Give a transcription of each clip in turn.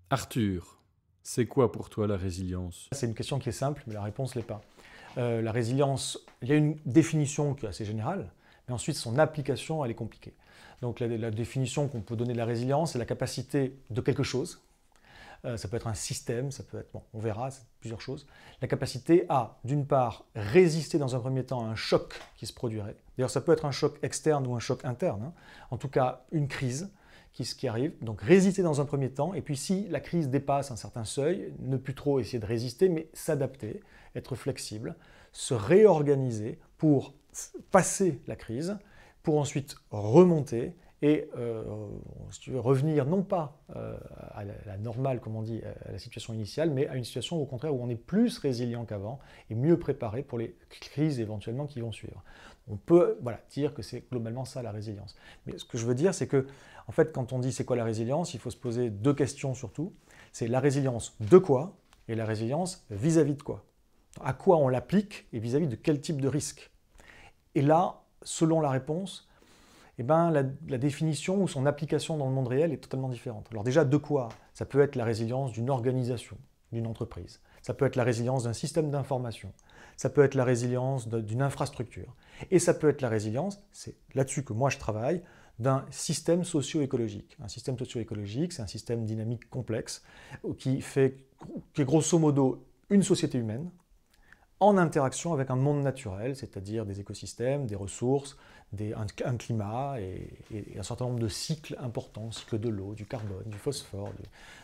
Arthur, c'est quoi pour toi la résilience? C'est une question qui est simple, mais la réponse ne l'est pas. La résilience, il y a une définition qui est assez générale, mais ensuite son application, elle est compliquée. Donc la définition qu'on peut donner de la résilience, c'est la capacité de quelque chose. Ça peut être un système, ça peut être, bon, on verra, c'est plusieurs choses. La capacité à, d'une part, résister dans un premier temps à un choc qui se produirait. D'ailleurs, ça peut être un choc externe ou un choc interne. Hein. En tout cas, une crise qui arrive. Donc résister dans un premier temps, et puis si la crise dépasse un certain seuil, ne plus trop essayer de résister, mais s'adapter, être flexible, se réorganiser pour passer la crise, pour ensuite remonter et si tu veux, revenir non pas à la normale, comme on dit, à la situation initiale, mais à une situation au contraire où on est plus résilient qu'avant et mieux préparé pour les crises éventuellement qui vont suivre. On peut dire que c'est globalement ça la résilience. Mais ce que je veux dire, c'est que en fait, quand on dit c'est quoi la résilience, il faut se poser deux questions surtout. C'est la résilience de quoi et la résilience vis-à-vis de quoi. À quoi on l'applique et vis-à-vis de quel type de risque. Et là, selon la réponse, eh ben, la définition ou son application dans le monde réel est totalement différente. Alors déjà, de quoi? Ça peut être la résilience d'une organisation, d'une entreprise. Ça peut être la résilience d'un système d'information. Ça peut être la résilience d'une infrastructure. Et ça peut être la résilience, c'est là-dessus que moi je travaille, d'un système socio-écologique. Un système socio-écologique, c'est un système dynamique complexe qui est grosso modo une société humaine, en interaction avec un monde naturel, c'est-à-dire des écosystèmes, des ressources, un climat et un certain nombre de cycles importants, cycle de l'eau, du carbone, du phosphore,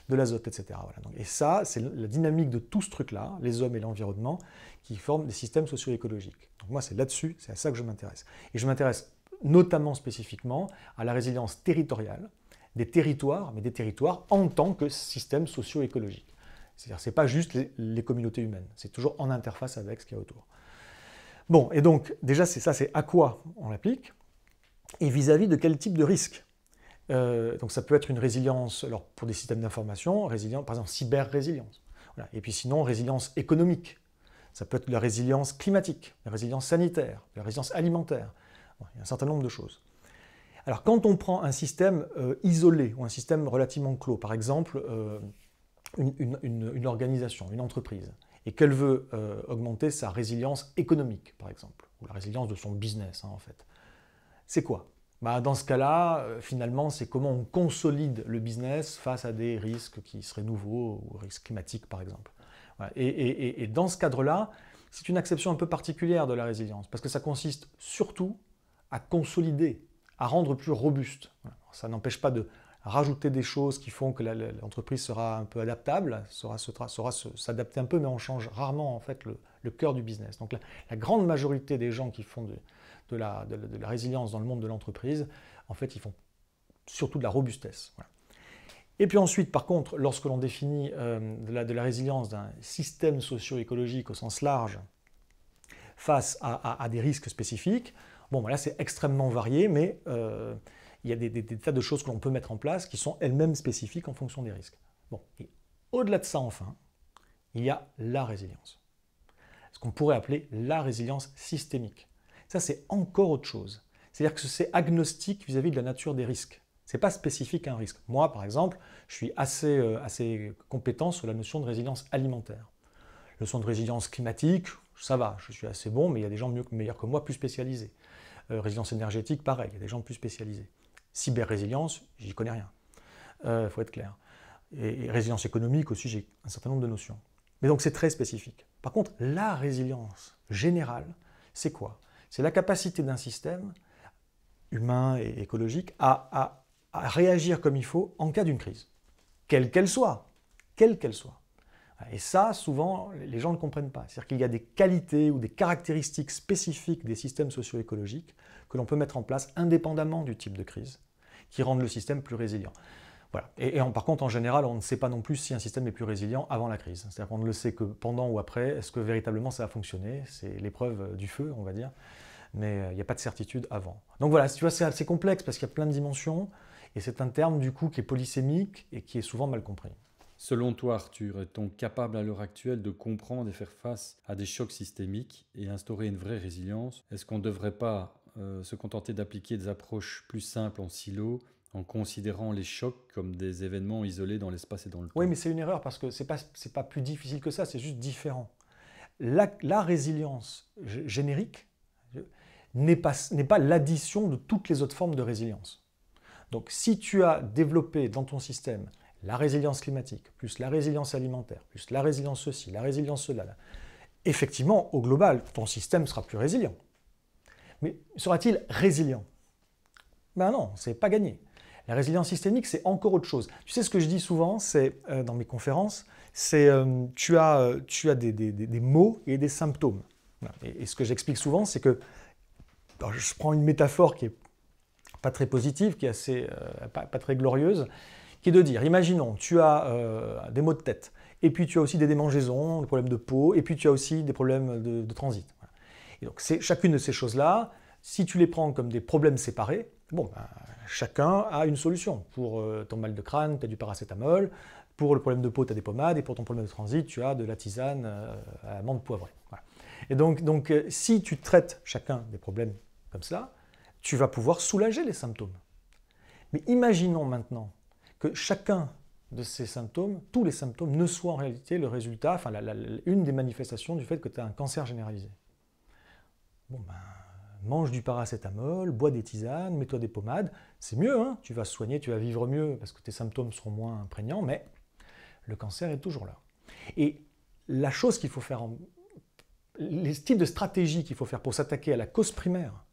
de l'azote, etc. Voilà. Et ça, c'est la dynamique de tout ce truc-là, les hommes et l'environnement, qui forment des systèmes socio-écologiques. Donc moi, c'est là-dessus, c'est à ça que je m'intéresse. Et je m'intéresse notamment spécifiquement à la résilience territoriale des territoires, mais des territoires en tant que système socio-écologique. C'est-à-dire que ce n'est pas juste les communautés humaines, c'est toujours en interface avec ce qu'il y a autour. Bon, et donc déjà c'est à quoi on l'applique, et vis-à-vis de quel type de risque. Donc ça peut être une résilience, alors pour des systèmes d'information, par exemple cyber-résilience. Voilà. Et puis sinon, résilience économique. Ça peut être la résilience climatique, la résilience sanitaire, la résilience alimentaire. Bon, il y a un certain nombre de choses. Alors quand on prend un système isolé ou un système relativement clos, par exemple une organisation, une entreprise, et qu'elle veut augmenter sa résilience économique, par exemple, ou la résilience de son business, hein, en fait. C'est quoi? Dans ce cas-là, finalement, c'est comment on consolide le business face à des risques qui seraient nouveaux, ou risques climatiques, par exemple. Voilà. Et dans ce cadre-là, c'est une acception un peu particulière de la résilience, parce que ça consiste surtout à consolider, à rendre plus robuste. Voilà. Ça n'empêche pas de rajouter des choses qui font que l'entreprise sera un peu adaptable, saura s'adapter un peu, mais on change rarement en fait le cœur du business. Donc la grande majorité des gens qui font de la résilience dans le monde de l'entreprise, en fait, ils font surtout de la robustesse. Voilà. Et puis ensuite, par contre, lorsque l'on définit de la résilience d'un système socio-écologique au sens large face à des risques spécifiques, bon, là c'est extrêmement varié, mais il y a des tas de choses que l'on peut mettre en place qui sont elles-mêmes spécifiques en fonction des risques. Bon, et au-delà de ça, enfin, il y a la résilience. Ce qu'on pourrait appeler la résilience systémique. Ça, c'est encore autre chose. C'est-à-dire que c'est agnostique vis-à-vis de la nature des risques. Ce n'est pas spécifique à un risque. Moi, par exemple, je suis assez compétent sur la notion de résilience alimentaire. La notion de résilience climatique, ça va, je suis assez bon, mais il y a des gens meilleurs que moi, plus spécialisés. Résilience énergétique, pareil, il y a des gens plus spécialisés. Cyber-résilience, j'y connais rien. Faut être clair. Et résilience économique aussi, j'ai un certain nombre de notions. Mais donc c'est très spécifique. Par contre, la résilience générale, c'est quoi? C'est la capacité d'un système humain et écologique à réagir comme il faut en cas d'une crise. Quelle qu'elle soit. Quelle qu'elle soit. Et ça, souvent, les gens ne comprennent pas. C'est-à-dire qu'il y a des qualités ou des caractéristiques spécifiques des systèmes socio-écologiques que l'on peut mettre en place indépendamment du type de crise, qui rendent le système plus résilient. Voilà. Par contre, en général, on ne sait pas non plus si un système est plus résilient avant la crise. C'est-à-dire qu'on ne le sait que pendant ou après. Est-ce que véritablement ça a fonctionné? C'est l'épreuve du feu, on va dire. Mais il n'y a pas de certitude avant. Donc voilà, tu vois, c'est assez complexe parce qu'il y a plein de dimensions. Et c'est un terme, du coup, qui est polysémique et qui est souvent mal compris. Selon toi, Arthur, est-on capable à l'heure actuelle de comprendre et faire face à des chocs systémiques et instaurer une vraie résilience? Est-ce qu'on ne devrait pas se contenter d'appliquer des approches plus simples en silo, en considérant les chocs comme des événements isolés dans l'espace et dans le temps. Oui, mais c'est une erreur parce que c'est pas plus difficile que ça, c'est juste différent. La résilience générique n'est pas l'addition de toutes les autres formes de résilience. Donc si tu as développé dans ton système la résilience climatique, plus la résilience alimentaire, plus la résilience ceci, la résilience cela, effectivement, au global, ton système sera plus résilient. Mais sera-t-il résilient? Ben non, c'est pas gagné. La résilience systémique, c'est encore autre chose. Tu sais ce que je dis souvent, c'est dans mes conférences, c'est tu as des maux et des symptômes. Voilà. Et ce que j'explique souvent, c'est que je prends une métaphore qui est pas très positive, qui est assez pas très glorieuse, qui est de dire, imaginons, tu as des maux de tête, et puis tu as aussi des démangeaisons, des problèmes de peau, et puis tu as aussi des problèmes de transit. Voilà. Et donc chacune de ces choses-là, si tu les prends comme des problèmes séparés, bon, ben, chacun a une solution. Pour ton mal de crâne, tu as du paracétamol, pour le problème de peau, tu as des pommades, et pour ton problème de transit, tu as de la tisane à menthe poivrée. Voilà. Et donc si tu traites chacun des problèmes comme ça, tu vas pouvoir soulager les symptômes. Mais imaginons maintenant que chacun de ces symptômes, tous les symptômes, ne soient en réalité le résultat, enfin une des manifestations du fait que tu as un cancer généralisé. Bon ben, mange du paracétamol, bois des tisanes, mets-toi des pommades, c'est mieux, hein, tu vas soigner, tu vas vivre mieux parce que tes symptômes seront moins prégnants, mais le cancer est toujours là. Et la chose qu'il faut faire, les types de stratégies qu'il faut faire pour s'attaquer à la cause primaire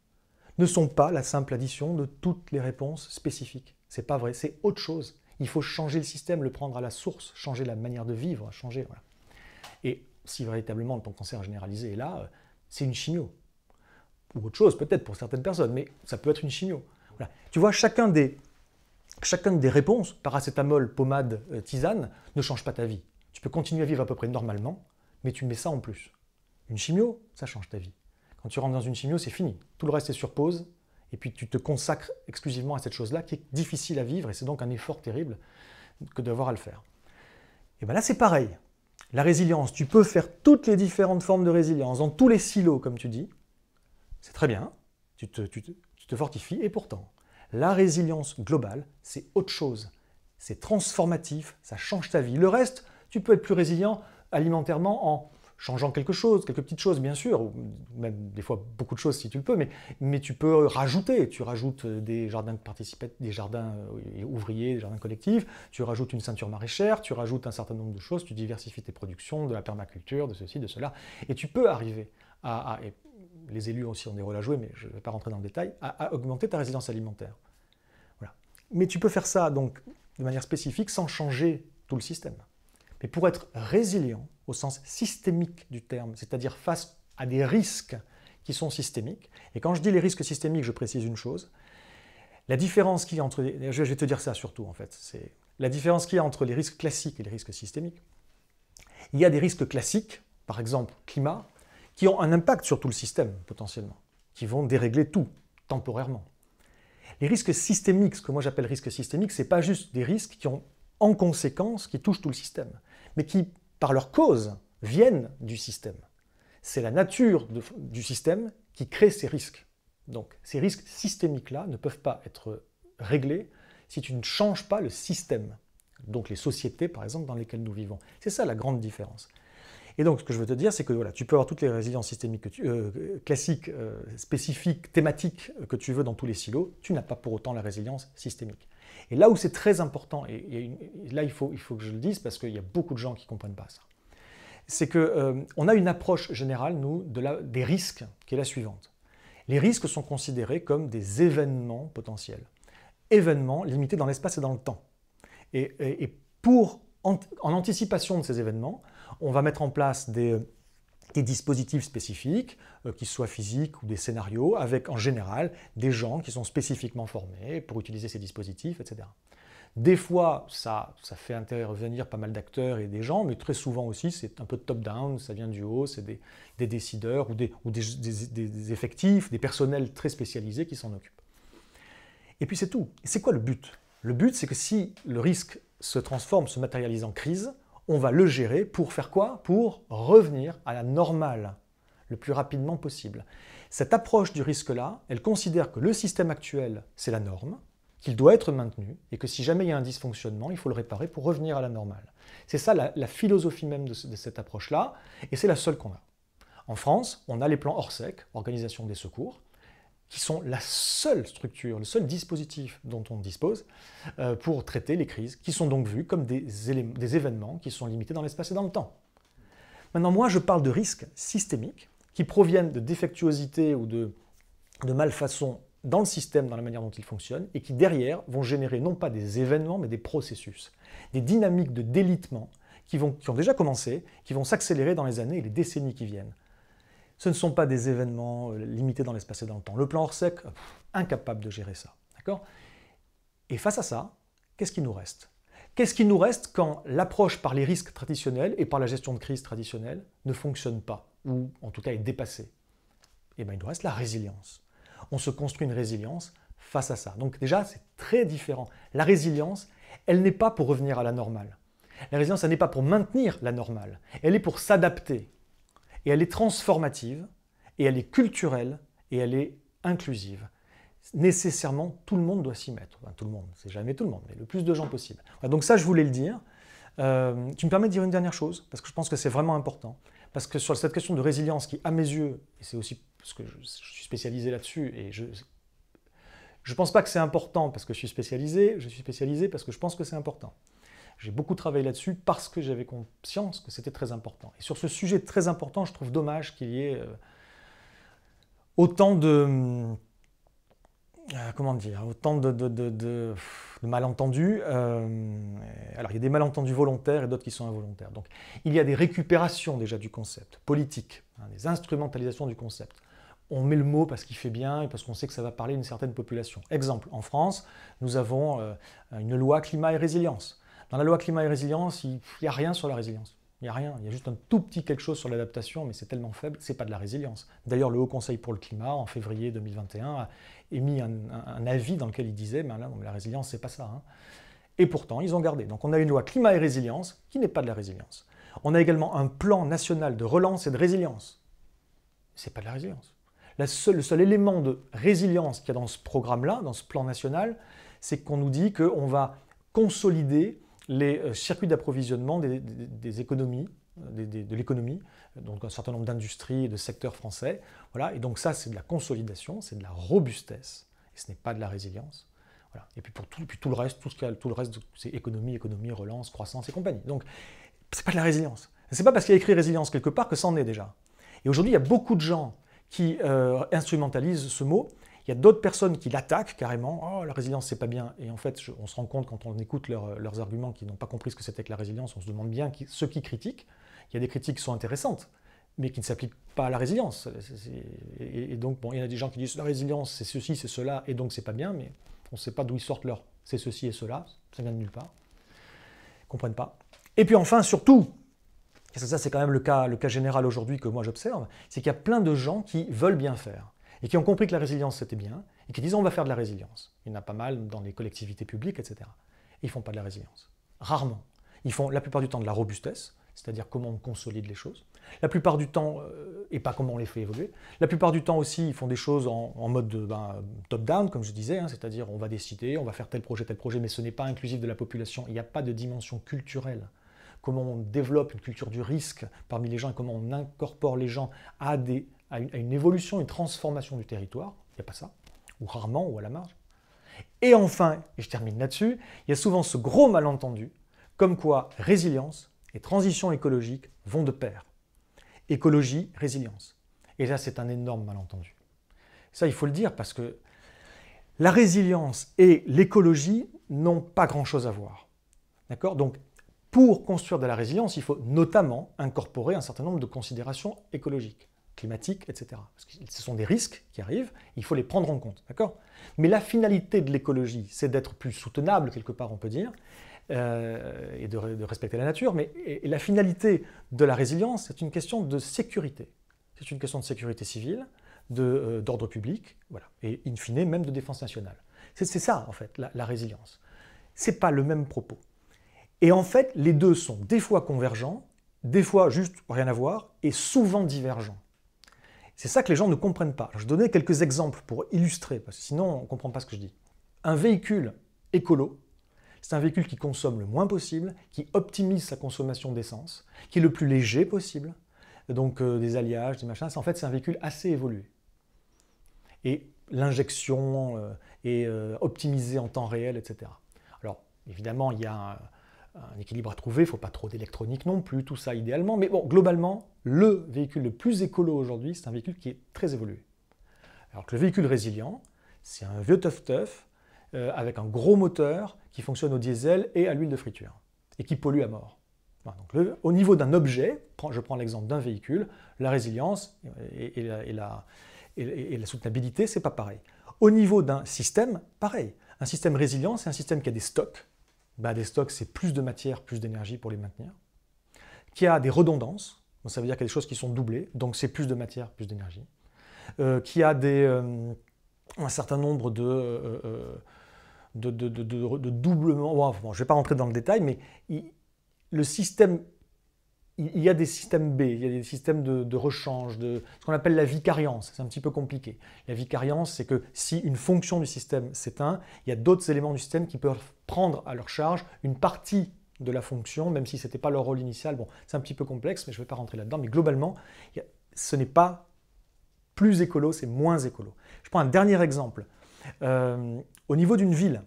ne sont pas la simple addition de toutes les réponses spécifiques. C'est pas vrai, c'est autre chose. Il faut changer le système, le prendre à la source, changer la manière de vivre, changer. Voilà. Et si véritablement ton cancer généralisé est là, c'est une chimio. Ou autre chose peut-être pour certaines personnes, mais ça peut être une chimio. Voilà. Tu vois, chacune des réponses, paracétamol, pommade, tisane, ne change pas ta vie. Tu peux continuer à vivre à peu près normalement, mais tu mets ça en plus. Une chimio, ça change ta vie. Quand tu rentres dans une chimio, c'est fini. Tout le reste est sur pause, et puis tu te consacres exclusivement à cette chose-là qui est difficile à vivre, et c'est donc un effort terrible que d'avoir à le faire. Et bien là, c'est pareil. La résilience, tu peux faire toutes les différentes formes de résilience, dans tous les silos, comme tu dis. C'est très bien, tu te fortifies, et pourtant, la résilience globale, c'est autre chose. C'est transformatif, ça change ta vie. Le reste, tu peux être plus résilient alimentairement en changeant quelque chose, quelques petites choses bien sûr, ou même des fois beaucoup de choses si tu le peux, mais tu peux rajouter. Tu rajoutes des jardins participatifs, des jardins ouvriers, des jardins collectifs, tu rajoutes une ceinture maraîchère, tu rajoutes un certain nombre de choses, tu diversifies tes productions, de la permaculture, de ceci, de cela, et tu peux arriver et les élus aussi ont des rôles à jouer, mais je ne vais pas rentrer dans le détail, à augmenter ta résilience alimentaire. Voilà. Mais tu peux faire ça donc de manière spécifique sans changer tout le système. Mais pour être résilient au sens systémique du terme, c'est-à-dire face à des risques qui sont systémiques, et quand je dis les risques systémiques, je précise une chose, la différence qu'il y a entre, je vais te dire ça surtout en fait, c'est la différence qu'il y a entre les risques classiques et les risques systémiques. Il y a des risques classiques, par exemple climat, qui ont un impact sur tout le système potentiellement, qui vont dérégler tout temporairement. Les risques systémiques, ce que moi j'appelle risques systémiques, ce n'est pas juste des risques qui ont en conséquence, qui touchent tout le système, mais qui, par leur cause, viennent du système. C'est la nature du système qui crée ces risques. Donc ces risques systémiques-là ne peuvent pas être réglés si tu ne changes pas le système. Donc les sociétés, par exemple, dans lesquelles nous vivons. C'est ça la grande différence. Et donc ce que je veux te dire, c'est que voilà, tu peux avoir toutes les résiliences systémiques classiques, spécifiques, thématiques que tu veux dans tous les silos, tu n'as pas pour autant la résilience systémique. Et là où c'est très important, et là il faut que je le dise parce qu'il y a beaucoup de gens qui ne comprennent pas ça, c'est qu'on a une approche générale, nous, des risques, qui est la suivante. Les risques sont considérés comme des événements potentiels. Événements limités dans l'espace et dans le temps. Et en anticipation de ces événements, on va mettre en place des dispositifs spécifiques, qu'ils soient physiques ou des scénarios, avec en général des gens qui sont spécifiquement formés pour utiliser ces dispositifs, etc. Des fois, ça fait intervenir pas mal d'acteurs et des gens, mais très souvent aussi, c'est un peu top-down, ça vient du haut, c'est des décideurs ou des effectifs, des personnels très spécialisés qui s'en occupent. Et puis c'est tout. Et c'est quoi le but? Le but, c'est que si le risque se transforme, se matérialise en crise, on va le gérer pour faire quoi? Pour revenir à la normale le plus rapidement possible. Cette approche du risque-là, elle considère que le système actuel, c'est la norme, qu'il doit être maintenu et que si jamais il y a un dysfonctionnement, il faut le réparer pour revenir à la normale. C'est ça la philosophie même de cette approche-là, et c'est la seule qu'on a. En France, on a les plans Orsec, Organisation des secours, qui sont la seule structure, le seul dispositif dont on dispose pour traiter les crises, qui sont donc vus comme des événements qui sont limités dans l'espace et dans le temps. Maintenant, moi, je parle de risques systémiques qui proviennent de défectuosité ou de malfaçon dans le système, dans la manière dont il fonctionne, et qui, derrière, vont générer non pas des événements, mais des processus, des dynamiques de délitement qui ont déjà commencé, qui vont s'accélérer dans les années et les décennies qui viennent. Ce ne sont pas des événements limités dans l'espace et dans le temps. Le plan Orsec, incapable de gérer ça. D'accord ? Et face à ça, qu'est-ce qui nous reste ? Qu'est-ce qui nous reste quand l'approche par les risques traditionnels et par la gestion de crise traditionnelle ne fonctionne pas, ou en tout cas est dépassée ? Eh bien, il nous reste la résilience. On se construit une résilience face à ça. Donc déjà, c'est très différent. La résilience, elle n'est pas pour revenir à la normale. La résilience, elle n'est pas pour maintenir la normale. Elle est pour s'adapter. Et elle est transformative, et elle est culturelle, et elle est inclusive. Nécessairement, tout le monde doit s'y mettre. Enfin, tout le monde, c'est jamais tout le monde, mais le plus de gens possible. Voilà, donc ça, je voulais le dire. Tu me permets de dire une dernière chose, parce que je pense que c'est vraiment important. Parce que sur cette question de résilience qui, à mes yeux, et c'est aussi parce que je suis spécialisé là-dessus, et je ne pense pas que c'est important parce que je suis spécialisé parce que je pense que c'est important. J'ai beaucoup travaillé là-dessus parce que j'avais conscience que c'était très important. Et sur ce sujet très important, je trouve dommage qu'il y ait autant de... autant de malentendus. Alors, il y a des malentendus volontaires et d'autres qui sont involontaires. Donc, il y a des récupérations déjà du concept politique, des instrumentalisations du concept. On met le mot parce qu'il fait bien et parce qu'on sait que ça va parler à une certaine population. Exemple, en France, nous avons une loi climat et résilience. Dans la loi climat et résilience, il n'y a rien sur la résilience. Il n'y a rien. Il y a juste un tout petit quelque chose sur l'adaptation, mais c'est tellement faible, ce n'est pas de la résilience. D'ailleurs, le Haut Conseil pour le climat, en février 2021, a émis un avis dans lequel il disait mais là, non, mais la résilience, c'est pas ça. Hein. Et pourtant, ils ont gardé. Donc on a une loi climat et résilience qui n'est pas de la résilience. On a également un plan national de relance et de résilience. Ce n'est pas de la résilience. Le seul élément de résilience qu'il y a dans ce programme-là, dans ce plan national, c'est qu'on nous dit qu'on va consolider les circuits d'approvisionnement des économies, de l'économie, donc un certain nombre d'industries et de secteurs français. Voilà. Et donc ça, c'est de la consolidation, c'est de la robustesse, et ce n'est pas de la résilience. Voilà. Et puis pour tout le reste, c'est économie, relance, croissance et compagnie. Donc, c'est pas de la résilience. C'est pas parce qu'il y a écrit résilience quelque part que ça en est déjà. Et aujourd'hui, il y a beaucoup de gens qui instrumentalisent ce mot. Il y a d'autres personnes qui l'attaquent carrément. « Oh, la résilience, c'est pas bien. » Et en fait, on se rend compte quand on écoute leurs arguments qu'ils n'ont pas compris ce que c'était que la résilience. On se demande bien ceux qui critiquent. Il y a des critiques qui sont intéressantes, mais qui ne s'appliquent pas à la résilience. Et donc, bon, il y a des gens qui disent « La résilience, c'est ceci, c'est cela, et donc c'est pas bien. » Mais on ne sait pas d'où ils sortent leur « c'est ceci et cela ». Ça vient de nulle part. Ils ne comprennent pas. Et puis enfin, surtout, parce que ça c'est quand même le cas général aujourd'hui que moi j'observe, c'est qu'il y a plein de gens qui veulent bien faire et qui ont compris que la résilience c'était bien et qui disent on va faire de la résilience. Il y en a pas mal dans les collectivités publiques, etc. Et ils ne font pas de la résilience. Rarement. Ils font la plupart du temps de la robustesse, c'est-à-dire comment on consolide les choses. La plupart du temps, et pas comment on les fait évoluer. La plupart du temps aussi, ils font des choses en mode top-down, comme je disais, hein, c'est-à-dire on va décider, on va faire tel projet, mais ce n'est pas inclusif de la population. Il n'y a pas de dimension culturelle. Comment on développe une culture du risque parmi les gens et comment on incorpore les gens à une évolution, une transformation du territoire. Il n'y a pas ça, ou rarement, ou à la marge. Et enfin, et je termine là-dessus, il y a souvent ce gros malentendu, comme quoi résilience et transition écologique vont de pair. Écologie, résilience. Et là, c'est un énorme malentendu. Ça, il faut le dire, parce que la résilience et l'écologie n'ont pas grand-chose à voir. D'accord ? Donc, pour construire de la résilience, il faut notamment incorporer un certain nombre de considérations écologiques, climatiques, etc. Parce que ce sont des risques qui arrivent, il faut les prendre en compte, d'accord ? Mais la finalité de l'écologie, c'est d'être plus soutenable, quelque part on peut dire, et de respecter la nature, mais et la finalité de la résilience, c'est une question de sécurité. C'est une question de sécurité civile, d'ordre public, voilà, et in fine même de défense nationale. C'est ça, en fait, la résilience. Ce n'est pas le même propos. Et en fait, les deux sont des fois convergents, des fois juste rien à voir, et souvent divergents. C'est ça que les gens ne comprennent pas. Alors, je vais donner quelques exemples pour illustrer, parce que sinon on ne comprend pas ce que je dis. un véhicule écolo, c'est un véhicule qui consomme le moins possible, qui optimise sa consommation d'essence, qui est le plus léger possible, donc des alliages, des machins. En fait, c'est un véhicule assez évolué. Et l'injection est optimisée en temps réel, etc. Alors, évidemment, il y a un équilibre à trouver, il ne faut pas trop d'électronique non plus, tout ça idéalement, mais bon, globalement, le véhicule le plus écolo aujourd'hui, c'est un véhicule qui est très évolué. Alors que le véhicule résilient, c'est un vieux teuf-teuf avec un gros moteur qui fonctionne au diesel et à l'huile de friture et qui pollue à mort. Voilà, donc au niveau d'un objet, je prends l'exemple d'un véhicule, la résilience et la soutenabilité, c'est pas pareil. Au niveau d'un système, pareil. Un système résilient, c'est un système qui a des stocks. Des stocks, c'est plus de matière, plus d'énergie pour les maintenir. Qui a des redondances, donc ça veut dire qu'il y a des choses qui sont doublées, donc c'est plus de matière, plus d'énergie. Qui a un certain nombre de doublements. Bon, je ne vais pas rentrer dans le détail, mais le système, il y a des systèmes B, il y a des systèmes de rechange, ce qu'on appelle la vicariance. C'est un petit peu compliqué. La vicariance, c'est que si une fonction du système s'éteint, il y a d'autres éléments du système qui peuvent prendre à leur charge une partie de la fonction, même si ce n'était pas leur rôle initial. Bon, c'est un petit peu complexe, mais je ne vais pas rentrer là-dedans. Mais globalement, ce n'est pas plus écolo, c'est moins écolo. Je prends un dernier exemple. Au niveau d'une ville,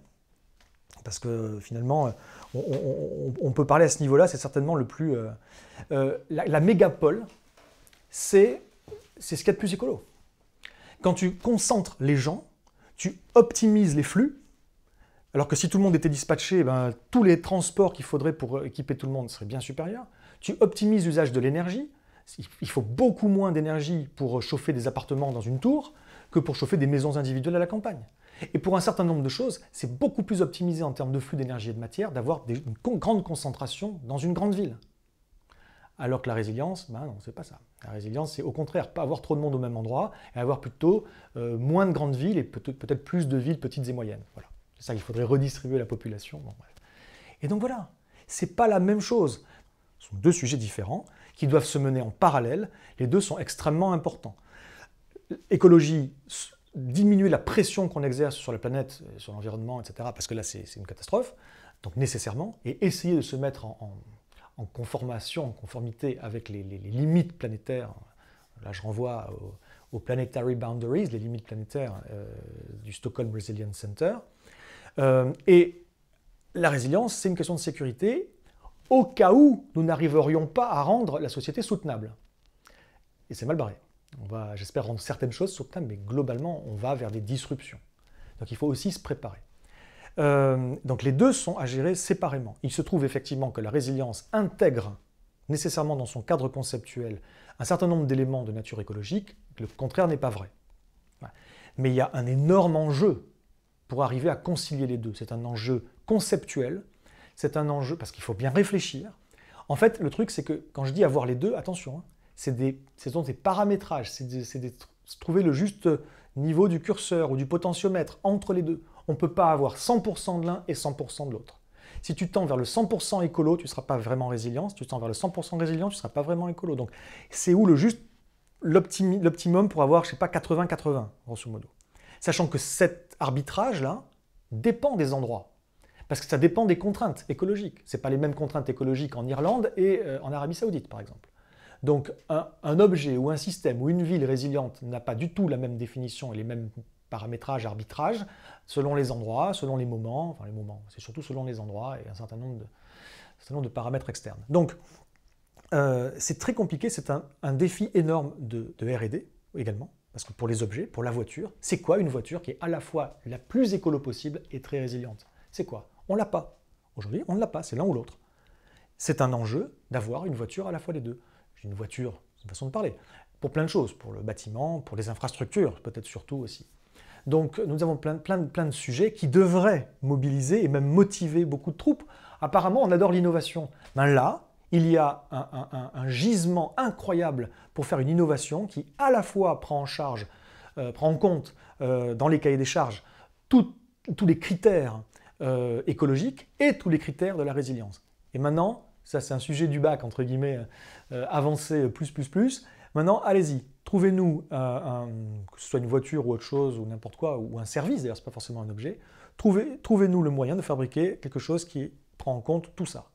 parce que finalement, on peut parler à ce niveau-là, c'est certainement le plus... la mégapole, c'est ce qu'il y a de plus écolo. Quand tu concentres les gens, tu optimises les flux, alors que si tout le monde était dispatché, tous les transports qu'il faudrait pour équiper tout le monde seraient bien supérieurs. Tu optimises l'usage de l'énergie. Il faut beaucoup moins d'énergie pour chauffer des appartements dans une tour que pour chauffer des maisons individuelles à la campagne. Et pour un certain nombre de choses, c'est beaucoup plus optimisé en termes de flux d'énergie et de matière d'avoir une grande concentration dans une grande ville. Alors que la résilience, non, c'est pas ça. La résilience, c'est au contraire pas avoir trop de monde au même endroit et avoir plutôt moins de grandes villes et peut-être plus de villes petites et moyennes. Voilà. C'est ça qu'il faudrait redistribuer la population. Bon, bref. Et donc voilà, c'est pas la même chose. Ce sont deux sujets différents qui doivent se mener en parallèle. Les deux sont extrêmement importants. Écologie, diminuer la pression qu'on exerce sur la planète, sur l'environnement, etc., parce que là, c'est une catastrophe, donc nécessairement, et essayer de se mettre en conformité avec les limites planétaires. Là, je renvoie aux Planetary Boundaries, les limites planétaires du Stockholm Resilience Center. Et la résilience, c'est une question de sécurité, au cas où nous n'arriverions pas à rendre la société soutenable. Et c'est mal barré. On va, j'espère, rendre certaines choses soutenables, mais globalement, on va vers des disruptions. Donc il faut aussi se préparer. Donc les deux sont à gérer séparément. Il se trouve effectivement que la résilience intègre nécessairement dans son cadre conceptuel un certain nombre d'éléments de nature écologique, le contraire n'est pas vrai. Mais il y a un énorme enjeu pour arriver à concilier les deux. C'est un enjeu conceptuel, c'est un enjeu parce qu'il faut bien réfléchir. En fait, le truc, c'est que quand je dis avoir les deux, attention, hein, c'est des paramétrages, c'est trouver le juste niveau du curseur ou du potentiomètre entre les deux. On ne peut pas avoir 100% de l'un et 100% de l'autre. Si tu tends vers le 100% écolo, tu ne seras pas vraiment résilient. Si tu tends vers le 100% résilient, tu ne seras pas vraiment écolo. Donc, c'est où l'optimum pour avoir, je ne sais pas, 80-80, grosso modo. Sachant que cet arbitrage-là dépend des endroits. Parce que ça dépend des contraintes écologiques. Ce n'est pas les mêmes contraintes écologiques en Irlande et en Arabie Saoudite, par exemple. Donc, un objet ou un système ou une ville résiliente n'a pas du tout la même définition et les mêmes paramétrages, arbitrages, selon les endroits, selon les moments, enfin les moments, c'est surtout selon les endroits et un certain nombre de paramètres externes. Donc, c'est très compliqué, c'est un défi énorme de R&D également, parce que pour les objets, pour la voiture, c'est quoi une voiture qui est à la fois la plus écolo possible et très résiliente? C'est quoi? On ne l'a pas. Aujourd'hui, on ne l'a pas, c'est l'un ou l'autre. C'est un enjeu d'avoir une voiture à la fois les deux. Une voiture, c'est une façon de parler, pour plein de choses, pour le bâtiment, pour les infrastructures, peut-être surtout aussi. Donc nous avons plein de sujets qui devraient mobiliser et même motiver beaucoup de troupes. Apparemment, on adore l'innovation. Là, il y a un gisement incroyable pour faire une innovation qui à la fois prend en compte dans les cahiers des charges tous les critères écologiques et tous les critères de la résilience. Et maintenant, ça c'est un sujet du bac, entre guillemets, avancé plus. Maintenant, allez-y, trouvez-nous, que ce soit une voiture ou autre chose, ou n'importe quoi, ou un service, d'ailleurs, ce n'est pas forcément un objet, trouvez-nous le moyen de fabriquer quelque chose qui prend en compte tout ça.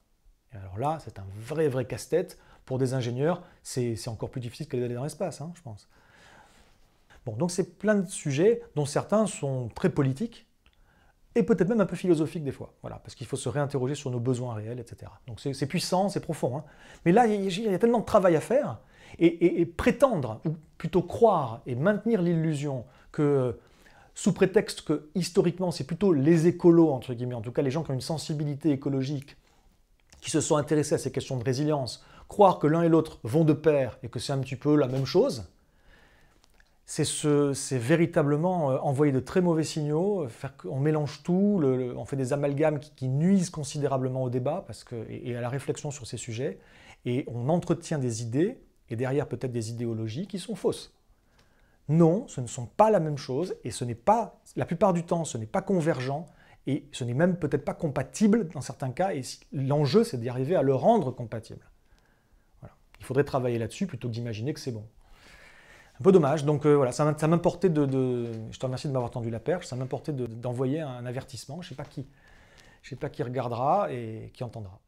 Et alors là, c'est un vrai casse-tête. Pour des ingénieurs, c'est encore plus difficile qu'aller dans l'espace, hein, je pense. Bon, donc c'est plein de sujets dont certains sont très politiques, et peut-être même un peu philosophiques des fois, voilà, parce qu'il faut se réinterroger sur nos besoins réels, etc. Donc c'est puissant, c'est profond. Hein. Mais là, il y a tellement de travail à faire, et prétendre, ou plutôt croire et maintenir l'illusion que, sous prétexte que historiquement c'est plutôt les écolos, entre guillemets, en tout cas les gens qui ont une sensibilité écologique, qui se sont intéressés à ces questions de résilience, croire que l'un et l'autre vont de pair et que c'est un petit peu la même chose, c'est véritablement envoyer de très mauvais signaux, on mélange tout, on fait des amalgames qui nuisent considérablement au débat et à la réflexion sur ces sujets, et on entretient des idées, et derrière peut-être des idéologies qui sont fausses. Non, ce ne sont pas la même chose, et ce n'est pas, la plupart du temps, ce n'est pas convergent, et ce n'est même peut-être pas compatible dans certains cas, et l'enjeu c'est d'y arriver à le rendre compatible. Voilà. Il faudrait travailler là-dessus plutôt que d'imaginer que c'est bon. Un peu dommage, donc voilà, ça m'importait je te remercie de m'avoir tendu la perche, ça m'importait d'envoyer un avertissement, je ne sais pas qui regardera et qui entendra.